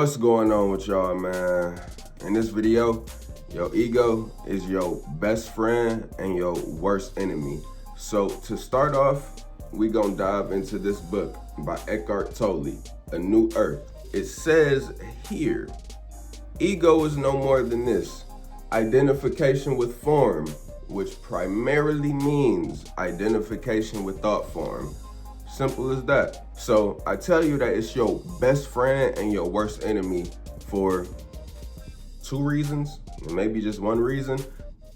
What's going on with y'all, man? In this video, your ego is your best friend and your worst enemy. So to start off, we gonna dive into this book by Eckhart Tolle, A New Earth. It says here, ego is no more than this: identification with form, which primarily means identification with thought form. Simple as that. So I tell you that it's your best friend and your worst enemy for two reasons, maybe just one reason.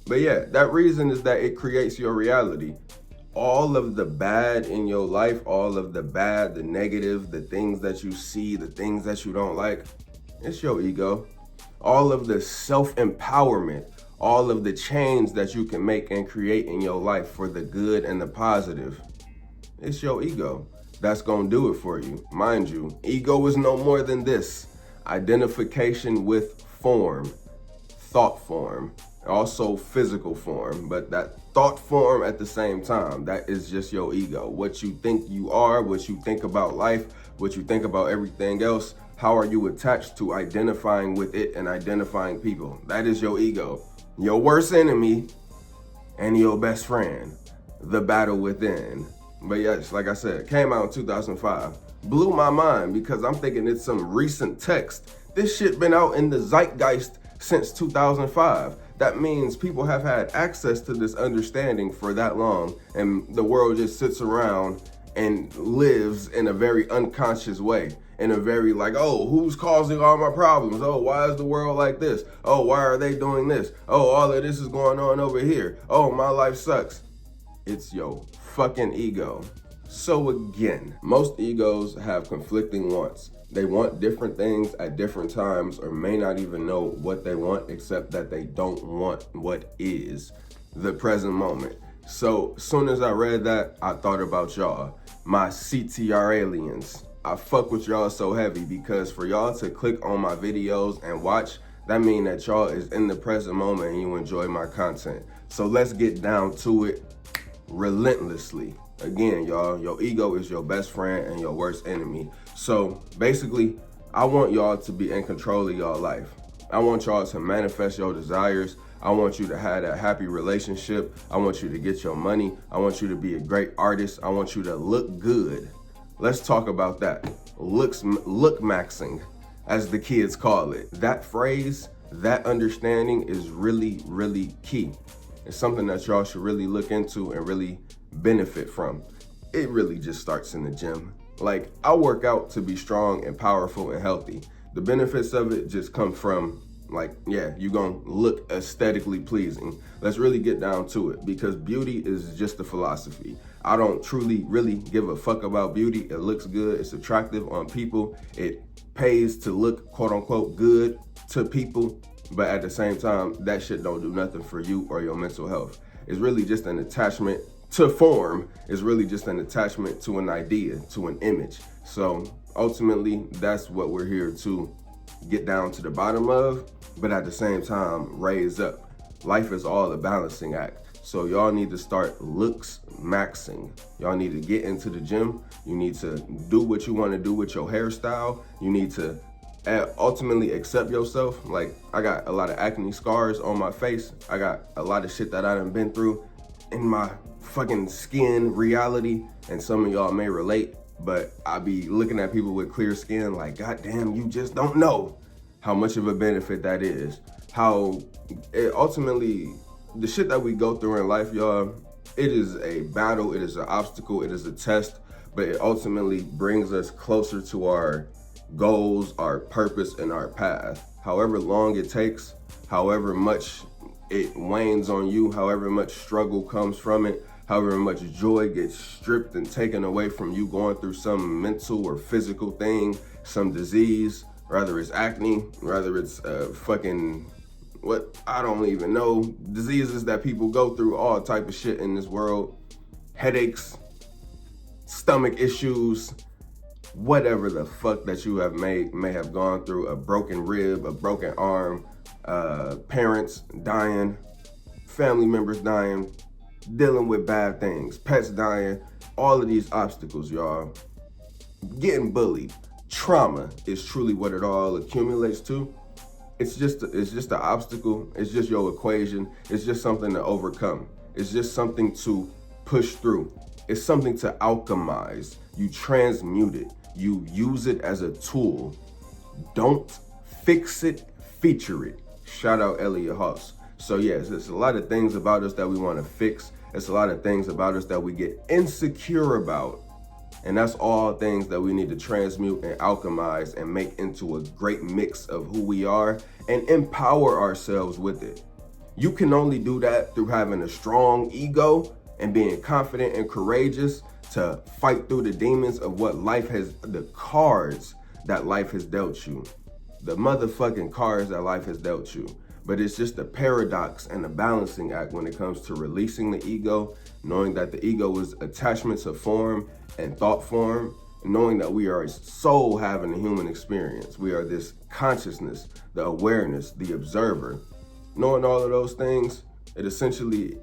But yeah, that reason is that it creates your reality. All of the bad in your life, all of the bad, the negative, the things that you see, the things that you don't like, it's your ego. All of the self-empowerment, all of the change that you can make and create in your life for the good and the positive, it's your ego. That's gonna do it for you. Mind you, ego is no more than this: identification with form, thought form, also physical form, but that thought form at the same time, that is just your ego. What you think you are, what you think about life, what you think about everything else, how are you attached to identifying with it and identifying people? That is your ego. Your worst enemy and your best friend, the battle within. But yes, like I said, came out in 2005. Blew my mind because I'm thinking it's some recent text. This shit been out in the zeitgeist since 2005. That means people have had access to this understanding for that long, and the world just sits around and lives in a very unconscious way, in a very like, oh, who's causing all my problems? Oh, why is the world like this? Oh, why are they doing this? Oh, all of this is going on over here. Oh, my life sucks. It's your fucking ego. So again, most egos have conflicting wants. They want different things at different times, or may not even know what they want, except that they don't want what is the present moment. So as soon as I read that, I thought about y'all, my CTRL aliens. I fuck with y'all so heavy because for y'all to click on my videos and watch, that mean that y'all is in the present moment and you enjoy my content. So let's get down to it relentlessly. Again, y'all, your ego is your best friend and your worst enemy. So basically, I want y'all to be in control of y'all life. I want y'all to manifest your desires. I want you to have that happy relationship. I want you to get your money. I want you to be a great artist. I want you to look good. Let's talk about that. Look maxing, as the kids call it. That phrase, that understanding is really, really key. It's something that y'all should really look into and really benefit from. It really just starts in the gym. Like, I work out to be strong and powerful and healthy. The benefits of it just come from, like, yeah, you're gonna look aesthetically pleasing. Let's really get down to it, because beauty is just a philosophy. I don't truly really give a fuck about beauty. It looks good, it's attractive on people. It pays to look quote unquote good to people. But at the same time, that shit don't do nothing for you or your mental health. It's really just an attachment to form. It's really just an attachment to an idea, to an image. So ultimately, that's what we're here to get down to the bottom of, but at the same time, raise up. Life is all a balancing act. So y'all need to start looks maxing. Y'all need to get into the gym. You need to do what you want to do with your hairstyle. You need to ultimately accept yourself. Like, I got a lot of acne scars on my face. I got a lot of shit that I done been through in my fucking skin reality, and some of y'all may relate, but I be looking at people with clear skin like, goddamn, you just don't know how much of a benefit that is. How it ultimately, the shit that we go through in life, y'all, it is a battle, it is an obstacle, it is a test, but it ultimately brings us closer to our goals, our purpose, and our path. However long it takes, however much it wanes on you, however much struggle comes from it, however much joy gets stripped and taken away from you going through some mental or physical thing, some disease, whether it's acne, whether it's fucking, what, I don't even know, diseases that people go through, all type of shit in this world, headaches, stomach issues, whatever the fuck that you may have gone through, a broken rib, a broken arm, parents dying, family members dying, dealing with bad things, pets dying, all of these obstacles, y'all, getting bullied, trauma is truly what it all accumulates to. It's just an obstacle. It's just your equation. It's just something to overcome. It's just something to push through. It's something to alchemize. You transmute it. You use it as a tool. Don't fix it, feature it. Shout out Elliot Haas. So yes, there's a lot of things about us that we want to fix. It's a lot of things about us that we get insecure about. And that's all things that we need to transmute and alchemize and make into a great mix of who we are and empower ourselves with it. You can only do that through having a strong ego and being confident and courageous to fight through the demons of what life has, the cards that life has dealt you. The motherfucking cards that life has dealt you. But it's just a paradox and a balancing act when it comes to releasing the ego, knowing that the ego is attachments of form and thought form, knowing that we are a soul having a human experience. We are this consciousness, the awareness, the observer. Knowing all of those things, it essentially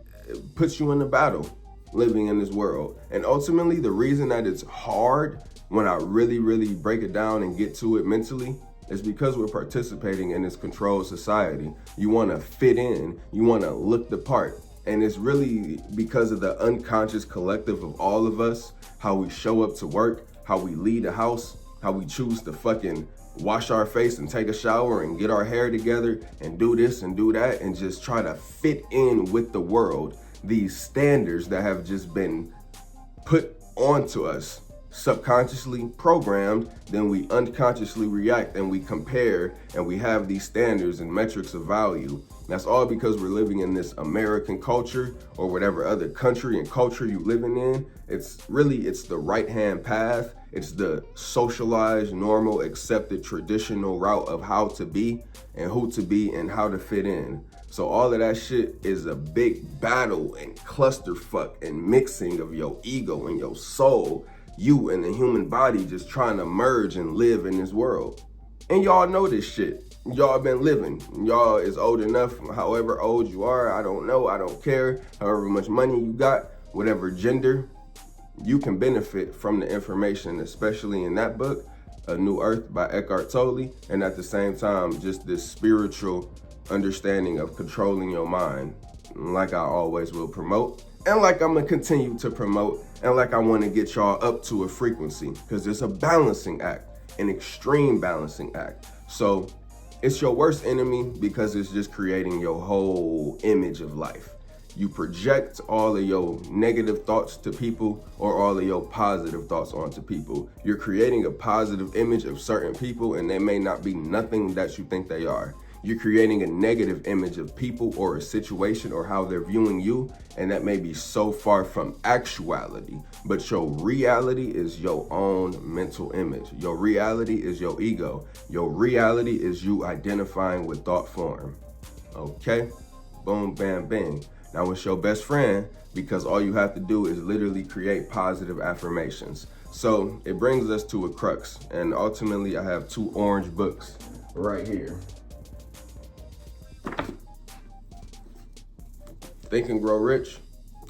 puts you in the battle living in this world. And ultimately, the reason that it's hard when I really break it down and get to it mentally is because we're participating in this controlled society. You want to fit in, you want to look the part. And it's really because of the unconscious collective of all of us, how we show up to work, how we leave the house, how we choose to fucking wash our face and take a shower and get our hair together and do this and do that and just try to fit in with the world. These standards that have just been put onto us, subconsciously programmed, then we unconsciously react and we compare and we have these standards and metrics of value. That's all because we're living in this American culture or whatever other country and culture you're living in. It's the right-hand path. It's the socialized, normal, accepted, traditional route of how to be and who to be and how to fit in. So all of that shit is a big battle and clusterfuck and mixing of your ego and your soul, you and the human body just trying to merge and live in this world. And y'all know this shit. Y'all been living. Y'all is old enough, however old you are, I don't know, I don't care. However much money you got, whatever gender, you can benefit from the information, especially in that book, A New Earth by Eckhart Tolle, and at the same time, just this spiritual understanding of controlling your mind, like I always will promote, and like I'm gonna continue to promote, and like I wanna get y'all up to a frequency, because it's a balancing act, an extreme balancing act. So it's your worst enemy because it's just creating your whole image of life. You project all of your negative thoughts to people or all of your positive thoughts onto people. You're creating a positive image of certain people and they may not be nothing that you think they are. You're creating a negative image of people or a situation or how they're viewing you, and that may be so far from actuality. But your reality is your own mental image. Your reality is your ego. Your reality is you identifying with thought form. Okay? Boom, bam, bang. Now it's your best friend because all you have to do is literally create positive affirmations. So it brings us to a crux, and ultimately I have two orange books right here. Think and Grow Rich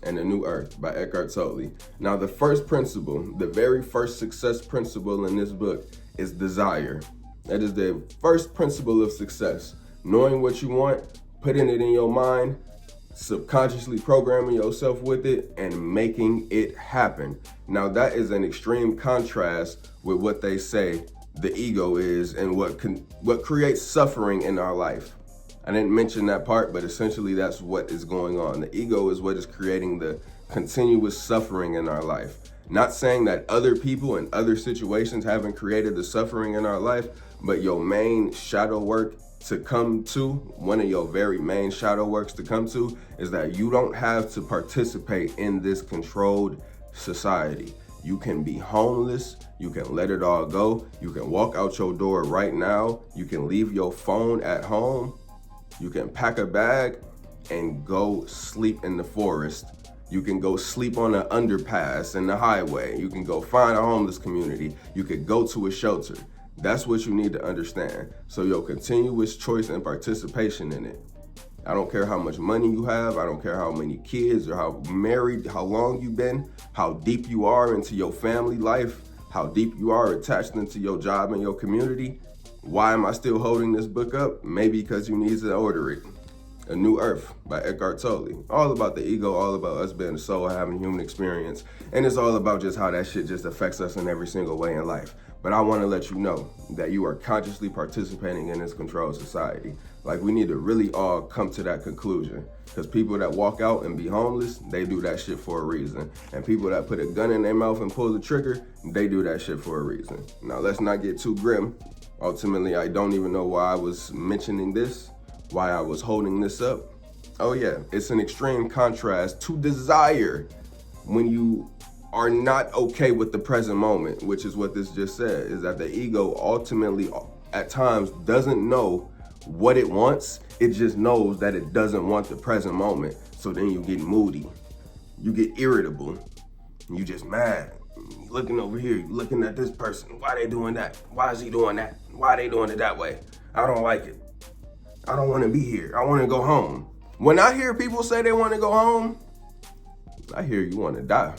and A New Earth by Eckhart Tolle. Now the first principle, the very first success principle in this book is desire. That is the first principle of success. Knowing what you want, putting it in your mind, subconsciously programming yourself with it and making it happen. Now that is an extreme contrast with what they say the ego is and what creates suffering in our life. I didn't mention that part, but essentially that's what is going on. The ego is what is creating the continuous suffering in our life. Not saying that other people and other situations haven't created the suffering in our life, but your main shadow work to come to, one of your very main shadow works to come to, is that you don't have to participate in this controlled society. You can be homeless, you can let it all go, you can walk out your door right now, you can leave your phone at home, you can pack a bag and go sleep in the forest. You can go sleep on an underpass in the highway. You can go find a homeless community. You could go to a shelter. That's what you need to understand. So your continuous choice and participation in it. I don't care how much money you have. I don't care how many kids or how married, how long you've been, how deep you are into your family life, how deep you are attached into your job and your community. Why am I still holding this book up? Maybe because you need to order it. A New Earth by Eckhart Tolle. All about the ego, all about us being a soul, having human experience. And it's all about just how that shit just affects us in every single way in life. But I want to let you know that you are consciously participating in this controlled society. Like, we need to really all come to that conclusion. Because people that walk out and be homeless, they do that shit for a reason. And people that put a gun in their mouth and pull the trigger, they do that shit for a reason. Now, let's not get too grim. Ultimately, I don't even know why I was mentioning this, why I was holding this up. Oh yeah, it's an extreme contrast to desire when you are not okay with the present moment, which is what this just said, is that the ego ultimately at times doesn't know what it wants. It just knows that it doesn't want the present moment. So then you get moody, you get irritable, you just mad. You looking over here, you looking at this person. Why they doing that? Why is he doing that? Why they doing it that way? I don't like it. I don't want to be here. I want to go home. When I hear people say they want to go home, I hear you want to die.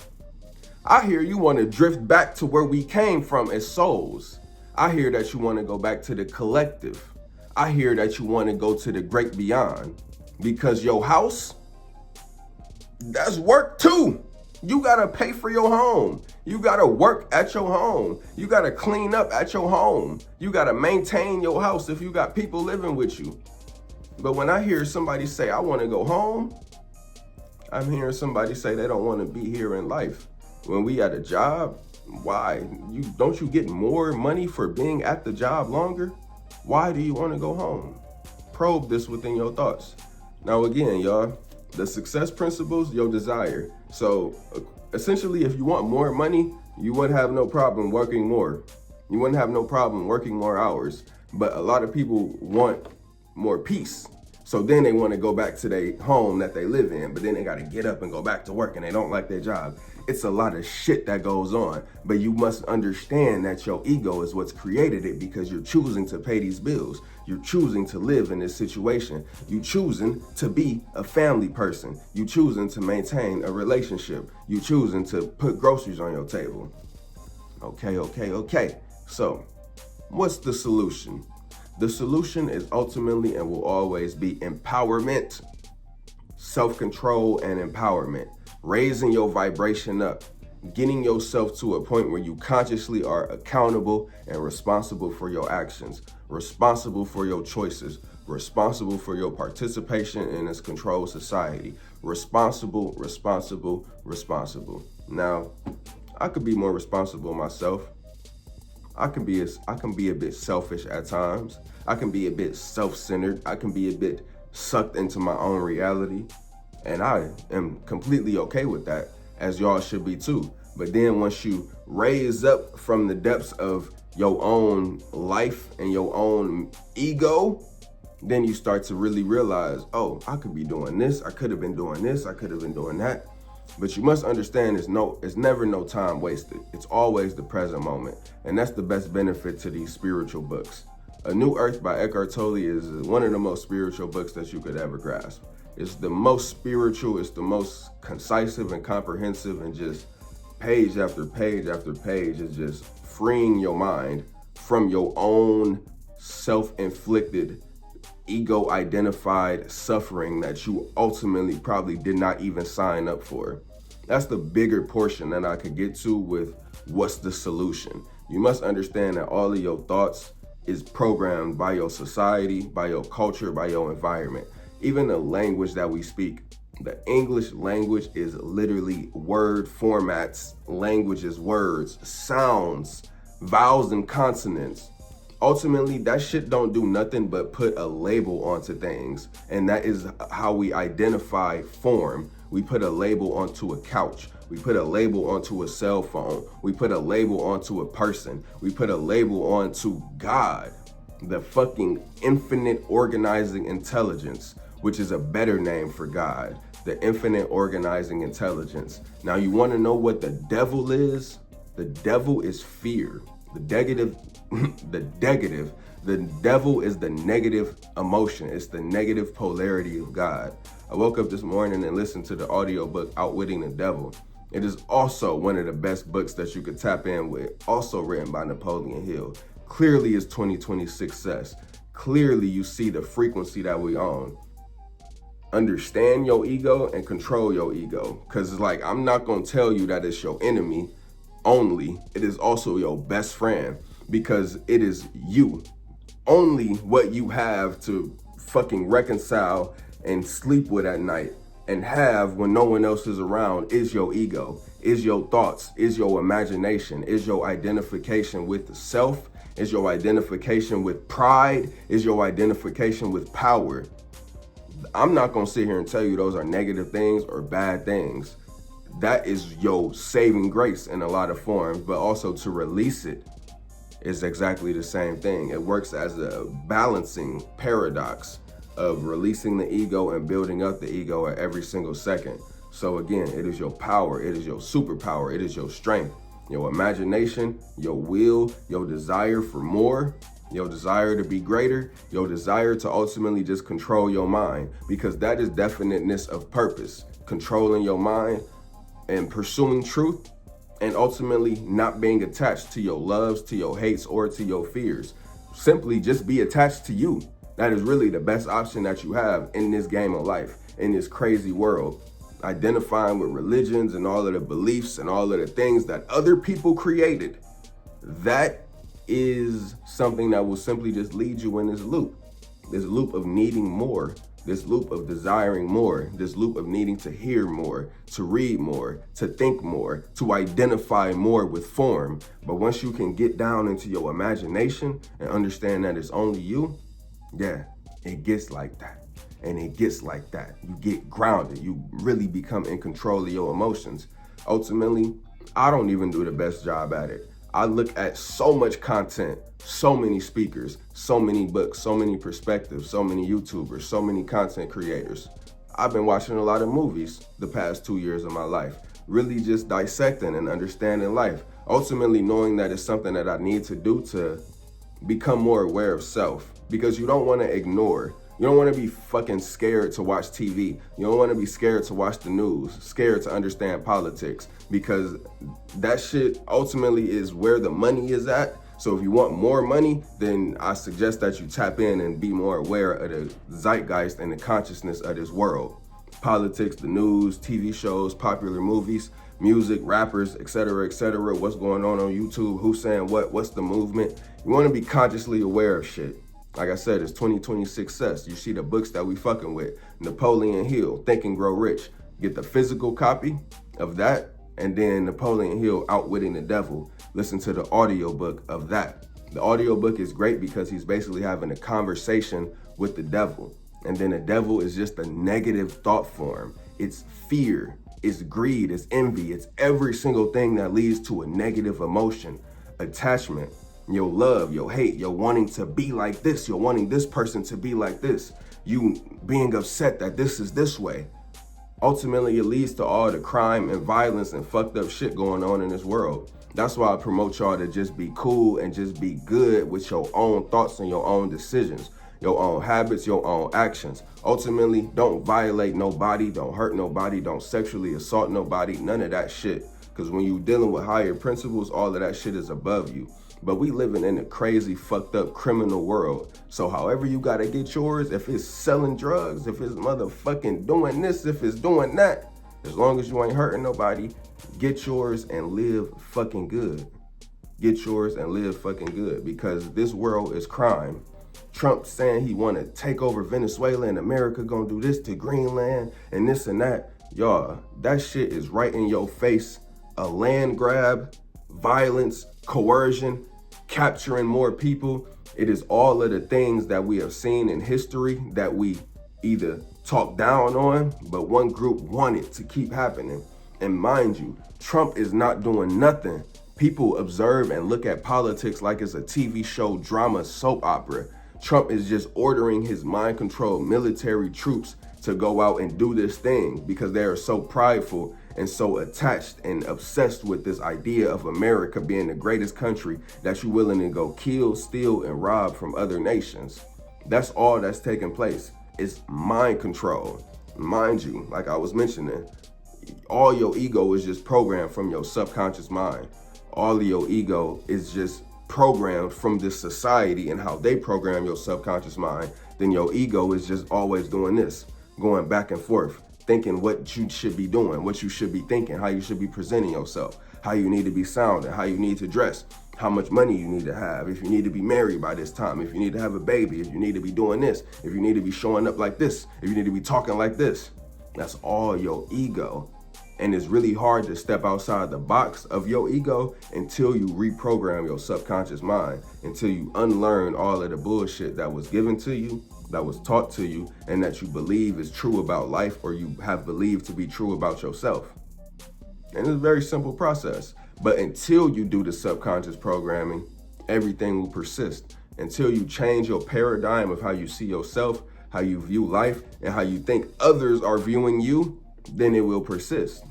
I hear you want to drift back to where we came from as souls. I hear that you want to go back to the collective. I hear that you want to go to the great beyond, because your house, that's work too. You got to pay for your home. You got to work at your home. You got to clean up at your home. You got to maintain your house if you got people living with you. But when I hear somebody say, I want to go home, I'm hearing somebody say they don't want to be here in life. When we at a job, why? Don't you get more money for being at the job longer? Why do you want to go home? Probe this within your thoughts. Now again, y'all, the success principles, your desire. So essentially, if you want more money, you wouldn't have no problem working more. You wouldn't have no problem working more hours. But a lot of people want more peace. So then they want to go back to their home that they live in, but then they got to get up and go back to work and they don't like their job. It's a lot of shit that goes on, but you must understand that your ego is what's created it, because you're choosing to pay these bills. You're choosing to live in this situation. You choosing to be a family person. You choosing to maintain a relationship. You choosing to put groceries on your table. Okay. So what's the solution? The solution is ultimately and will always be empowerment, self-control, and empowerment. Raising your vibration up, getting yourself to a point where you consciously are accountable and responsible for your actions, responsible for your choices, responsible for your participation in this controlled society. Responsible. Now, I could be more responsible myself. I can be a bit selfish at times. I can be a bit self-centered. I can be a bit sucked into my own reality. And I am completely okay with that, as y'all should be too. But then once you raise up from the depths of your own life and your own ego, then you start to really realize, oh, I could be doing this. I could have been doing this. I could have been doing that. But you must understand it's never no time wasted. It's always the present moment. And that's the best benefit to these spiritual books. A New Earth by Eckhart Tolle is one of the most spiritual books that you could ever grasp. It's the most spiritual, it's the most concisive and comprehensive, and just page after page after page is just freeing your mind from your own self-inflicted, ego-identified suffering that you ultimately probably did not even sign up for. That's the bigger portion that I could get to with what's the solution. You must understand that all of your thoughts is programmed by your society, by your culture, by your environment. Even the language that we speak, the English language is literally word formats. Language is words, sounds, vowels, and consonants. Ultimately, that shit don't do nothing but put a label onto things. And that is how we identify form. We put a label onto a couch. We put a label onto a cell phone. We put a label onto a person. We put a label onto God, the fucking infinite organizing intelligence, which is a better name for God, the infinite organizing intelligence. Now, you want to know what the devil is? The devil is fear. The devil is the negative emotion. It's the negative polarity of God. I woke up this morning and listened to the audiobook Outwitting the Devil. It is also one of the best books that you could tap in with, also written by Napoleon Hill. Clearly it's 2020 success. Clearly you see the frequency that we on. Understand your ego and control your ego. Cause it's like, I'm not gonna tell you that it's your enemy only. It is also your best friend, because it is you. Only what you have to fucking reconcile and sleep with at night and have when no one else is around is your ego, is your thoughts, is your imagination, is your identification with the self, is your identification with pride, is your identification with power. I'm not gonna sit here and tell you those are negative things or bad things. That is your saving grace in a lot of forms, but also to release it is exactly the same thing. It works as a balancing paradox of releasing the ego and building up the ego at every single second. So again, it is your power, it is your superpower, it is your strength, your imagination, your will, your desire for more, your desire to be greater, your desire to ultimately just control your mind, because that is definiteness of purpose, controlling your mind and pursuing truth, and ultimately not being attached to your loves, to your hates, or to your fears. Simply just be attached to you. That is really the best option that you have in this game of life, in this crazy world. Identifying with religions and all of the beliefs and all of the things that other people created, that is something that will simply just lead you in this loop of needing more, this loop of desiring more, this loop of needing to hear more, to read more, to think more, to identify more with form. But once you can get down into your imagination and understand that it's only you, yeah, it gets like that. And it gets like that. You get grounded. You really become in control of your emotions. Ultimately, I don't even do the best job at it. I look at so much content, so many speakers, so many books, so many perspectives, so many YouTubers, so many content creators. I've been watching a lot of movies the past 2 years of my life, really just dissecting and understanding life. Ultimately knowing that it's something that I need to do to become more aware of self, because you don't want to ignore. You don't want to be fucking scared to watch TV. You don't want to be scared to watch the news, scared to understand politics, because that shit ultimately is where the money is at. So if you want more money, then I suggest that you tap in and be more aware of the zeitgeist and the consciousness of this world. Politics, the news, TV shows, popular movies, music, rappers, etc., etc. What's going on YouTube, who's saying what, what's the movement. You want to be consciously aware of shit. Like I said, it's 2020 success. You see the books that we fucking with. Napoleon Hill, Think and Grow Rich. Get the physical copy of that, and then Napoleon Hill, Outwitting the Devil. Listen to the audiobook of that. The audiobook is great because he's basically having a conversation with the devil. And then the devil is just a negative thought form. It's fear, it's greed, it's envy, it's every single thing that leads to a negative emotion, attachment. Your love, your hate, your wanting to be like this, you're wanting this person to be like this, you being upset that this is this way. Ultimately, it leads to all the crime and violence and fucked up shit going on in this world. That's why I promote y'all to just be cool and just be good with your own thoughts and your own decisions, your own habits, your own actions. Ultimately, don't violate nobody, don't hurt nobody, don't sexually assault nobody, none of that shit. Because when you're dealing with higher principles, all of that shit is above you. But we living in a crazy, fucked up criminal world. So however you gotta get yours, if it's selling drugs, if it's motherfucking doing this, if it's doing that, as long as you ain't hurting nobody, get yours and live fucking good. Get yours and live fucking good, because this world is crime. Trump saying he wanna take over Venezuela and America gonna do this to Greenland and this and that. Y'all, that shit is right in your face. A land grab, violence, coercion, capturing more people. It is all of the things that we have seen in history that we either talk down on, but one group wanted to keep happening. And mind you, Trump is not doing nothing. People observe and look at politics like it's a TV show, drama, soap opera. Trump is just ordering his mind-controlled military troops to go out and do this thing because they are so prideful and so attached and obsessed with this idea of America being the greatest country that you're willing to go kill, steal, and rob from other nations. That's all that's taking place. It's mind control. Mind you, like I was mentioning, all your ego is just programmed from your subconscious mind. All of your ego is just programmed from this society and how they program your subconscious mind. Then your ego is just always doing this, going back and forth, thinking what you should be doing, what you should be thinking, how you should be presenting yourself, how you need to be sounding, how you need to dress, how much money you need to have, if you need to be married by this time, if you need to have a baby, if you need to be doing this, if you need to be showing up like this, if you need to be talking like this. That's all your ego. And it's really hard to step outside the box of your ego until you reprogram your subconscious mind, until you unlearn all of the bullshit that was given to you, that was taught to you, and that you believe is true about life, or you have believed to be true about yourself. And it's a very simple process. But until you do the subconscious programming, everything will persist. Until you change your paradigm of how you see yourself, how you view life, and how you think others are viewing you, then it will persist.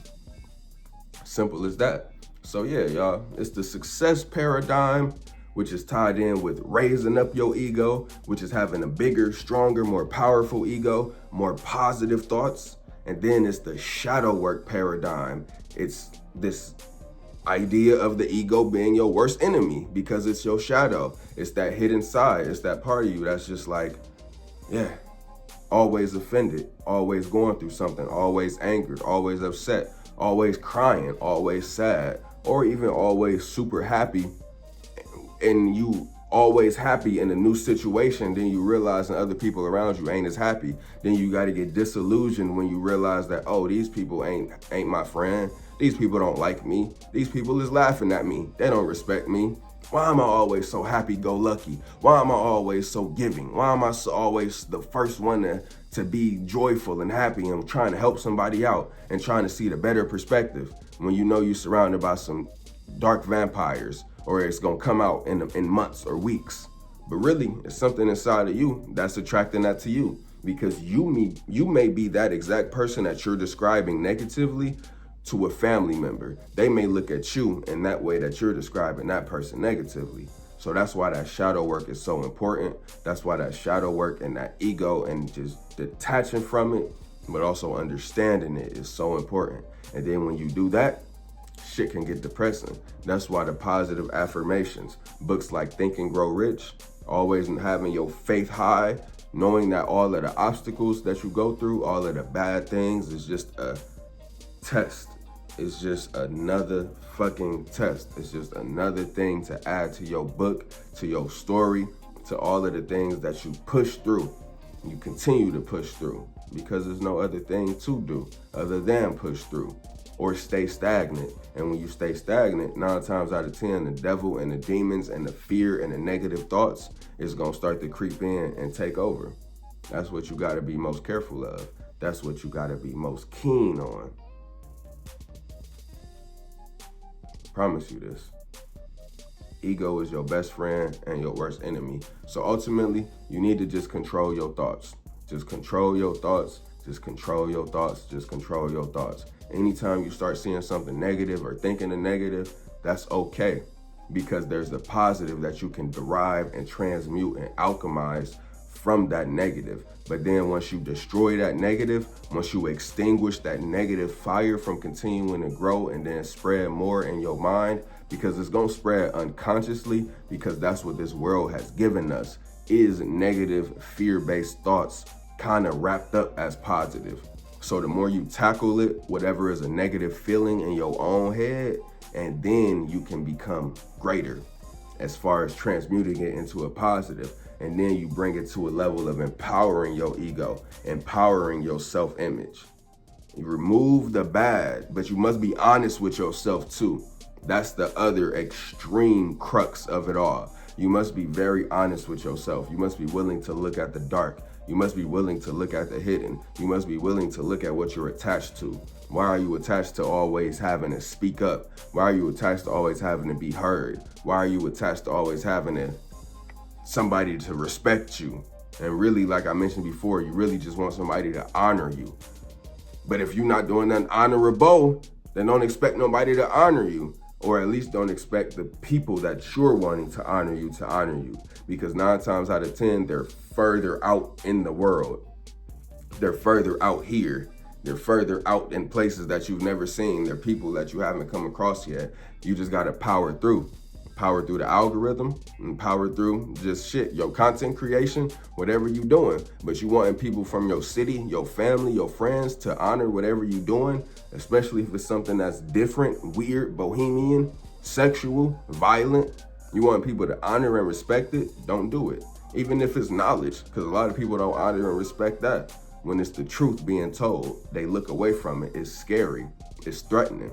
Simple as that. So yeah, y'all, it's the success paradigm, which is tied in with raising up your ego, which is having a bigger, stronger, more powerful ego, more positive thoughts. And then it's the shadow work paradigm. It's this idea of the ego being your worst enemy because it's your shadow. It's that hidden side. It's that part of you that's just like, yeah, always offended, always going through something, always angered, always upset, always crying, always sad, or even always super happy. And you always happy in a new situation, then you realize that other people around you ain't as happy. Then you got to get disillusioned when you realize that, oh, these people ain't my friend. These people don't like me. These people is laughing at me. They don't respect me. Why am I always so happy-go-lucky? Why am I always so giving? Why am I always the first one to be joyful and happy and trying to help somebody out and trying to see the better perspective when you know you're surrounded by some dark vampires, or it's gonna come out in months or weeks? But really, it's something inside of you that's attracting that to you, because you may be that exact person that you're describing negatively to a family member. They may look at you in that way that you're describing that person negatively. So that's why that shadow work is so important. That's why that shadow work and that ego and just detaching from it, but also understanding it, is so important. And then when you do that, shit can get depressing. That's why the positive affirmations, books like Think and Grow Rich, always having your faith high, knowing that all of the obstacles that you go through, all of the bad things is just a test. It's just another fucking test. It's just another thing to add to your book, to your story, to all of the things that you push through. You continue to push through because there's no other thing to do other than push through or stay stagnant. And when you stay stagnant, 9 times out of 10, the devil and the demons and the fear and the negative thoughts is gonna start to creep in and take over. That's what you gotta be most careful of. That's what you gotta be most keen on. Promise you this. Ego is your best friend and your worst enemy. So ultimately, you need to just control your thoughts. Just control your thoughts. Just control your thoughts. Just control your thoughts. Anytime you start seeing something negative or thinking a negative, that's okay, because there's the positive that you can derive and transmute and alchemize from that negative. But then once you destroy that negative, once you extinguish that negative fire from continuing to grow and then spread more in your mind, because it's gonna spread unconsciously, because that's what this world has given us, is negative fear-based thoughts kind of wrapped up as positive. So the more you tackle it, whatever is a negative feeling in your own head, and then you can become greater as far as transmuting it into a positive. And then you bring it to a level of empowering your ego, empowering your self-image. You remove the bad, but you must be honest with yourself too. That's the other extreme crux of it all. You must be very honest with yourself. You must be willing to look at the dark. You must be willing to look at the hidden. You must be willing to look at what you're attached to. Why are you attached to always having to speak up? Why are you attached to always having to be heard? Why are you attached to always having somebody to respect you? And really, like I mentioned before, you really just want somebody to honor you. But if you're not doing nothing honorable, then don't expect nobody to honor you. Or at least don't expect the people that you're wanting to honor you. Because 9 times out of 10, they're further out in the world. They're further out here. They're further out in places that you've never seen. They're people that you haven't come across yet. You just gotta power through. Power through the algorithm and power through just shit, your content creation, whatever you doing. But you wanting people from your city, your family, your friends to honor whatever you doing, especially if it's something that's different, weird, bohemian, sexual, violent. You want people to honor and respect it, don't do it. Even if it's knowledge, because a lot of people don't honor and respect that. When it's the truth being told, they look away from it. It's scary, it's threatening,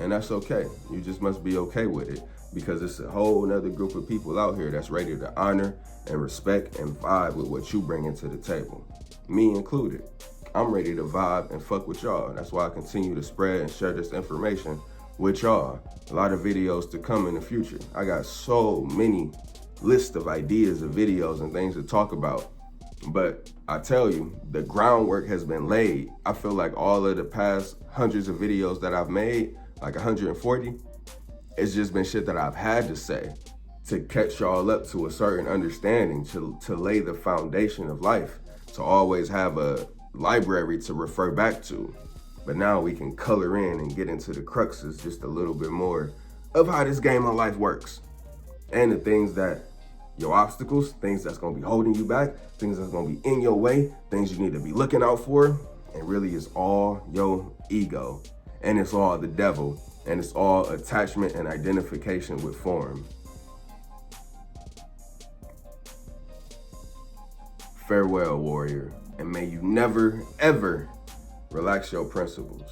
and that's okay. You just must be okay with it, because it's a whole nother group of people out here that's ready to honor and respect and vibe with what you bring into the table. Me included. I'm ready to vibe and fuck with y'all. That's why I continue to spread and share this information with y'all. A lot of videos to come in the future. I got so many lists of ideas of videos and things to talk about. But I tell you, the groundwork has been laid. I feel like all of the past hundreds of videos that I've made, like 140, it's just been shit that I've had to say to catch y'all up to a certain understanding, to lay the foundation of life, to always have a library to refer back to. But now we can color in and get into the cruxes just a little bit more of how this game of life works. And the things that, your obstacles, things that's gonna be holding you back, things that's gonna be in your way, things you need to be looking out for. And really it's all your ego. And it's all the devil. And it's all attachment and identification with form. Farewell, warrior, and may you never, ever relax your principles.